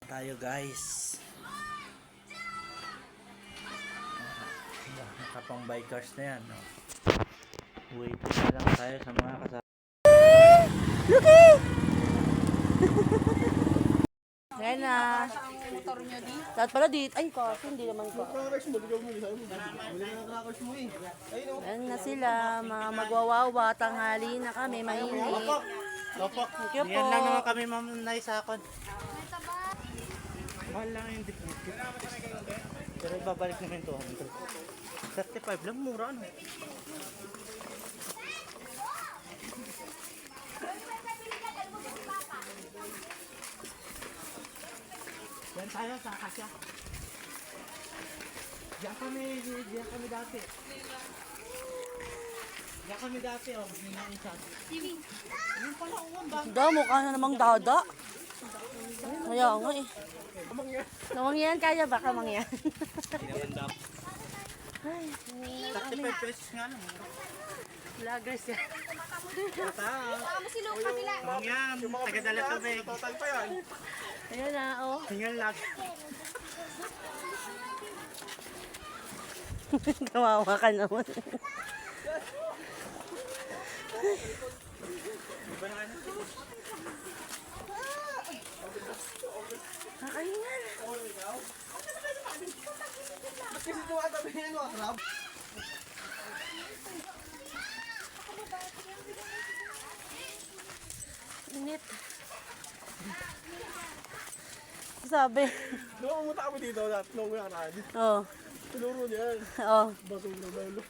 Tayo guys. Nakapang bikers na yan. No? Waiting na lang tayo sa mga kasama. Luki! Ayan na. Motor nyo di? Dapat pala dito. Ay, kasi hindi naman ko. Ayan na sila. Mga magwawawa. Tanghali na kami. Mainit. Opo. Thank you po. Yan lang naman kami mamunay sa akon. Mahal lang yung deposit. Pero ibabalik namin 200. 35 lang, mura no? Yan tayo sa Akasya. Diyan kami dati. Diyan kami dati, oh. Hinain sa atin. Ayun pala, uwan ba? Mukha na namang dada. Kaya nga eh. Kamangyan, kaya ba kamangyan? Ay, 35 pesos nga lang. vloggers yan. Kamang yan, taga-dala tubig. Ayan na, oh. Hingal lang. Kawawa ka naman. Kakahingan. Init. Sabi. Nung pumunta kami dito, nung nakaraan, Oh. tinuro niya yan. Oh. Basong na lolo.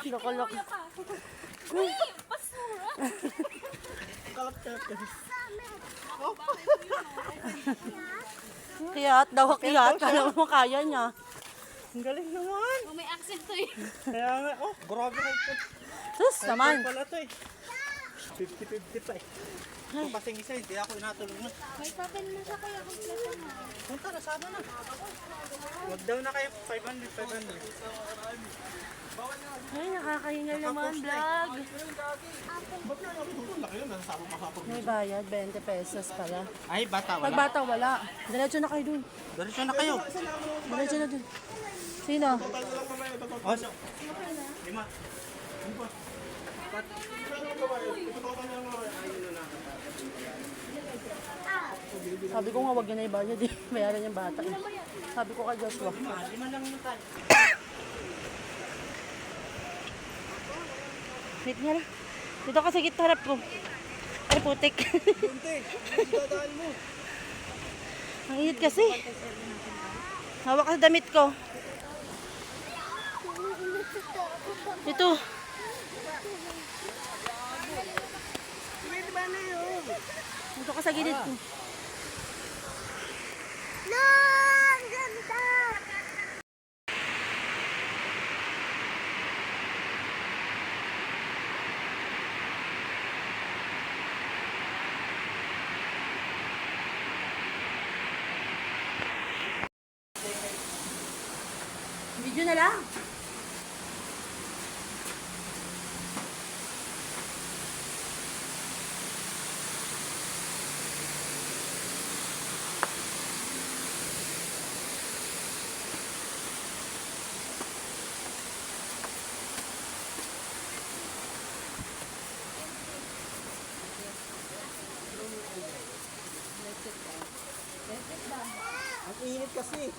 Loko-loko. Kalat-kalat kasi. Kiyat daw, kiyat. Kala mo kaya niya. Ang galing naman. Oh, may accent to eh. Kaya nga, oh, grabe ka ito. Sus naman. Pala ito eh. 50-50 pa eh. Kung kasing isa, hindi ako inatulungan. May papel na siya kaya kompleto na. Punta na, sana na. Wag daw na kayo, 500. Ay, nakakahingal naman vlog. Ba't nga namin dito? Laki yun, nasasama makapag. May bayad, 20 pesos pala. Ay, bata, Pag wala. bata, wala. Diretso na kayo dun. Diretso na kayo. Diretso na dun. Sino? Total na lang mamaya, total. Oh, so, 5. Total na lang mamaya. Sabi ko nga, wag niya na ibayad eh. Bayaran yung bata eh. Sabi ko kay Joshua. 5 lang yung tayo. Wait nga na. Dito ka sa harap ko. Ay, putik. Bunti, dadaan mo. Ang init kasi. Hawak ka sa damit ko. Ito. Dito ka sa gilid ko. Video na lang. Ang init kasi.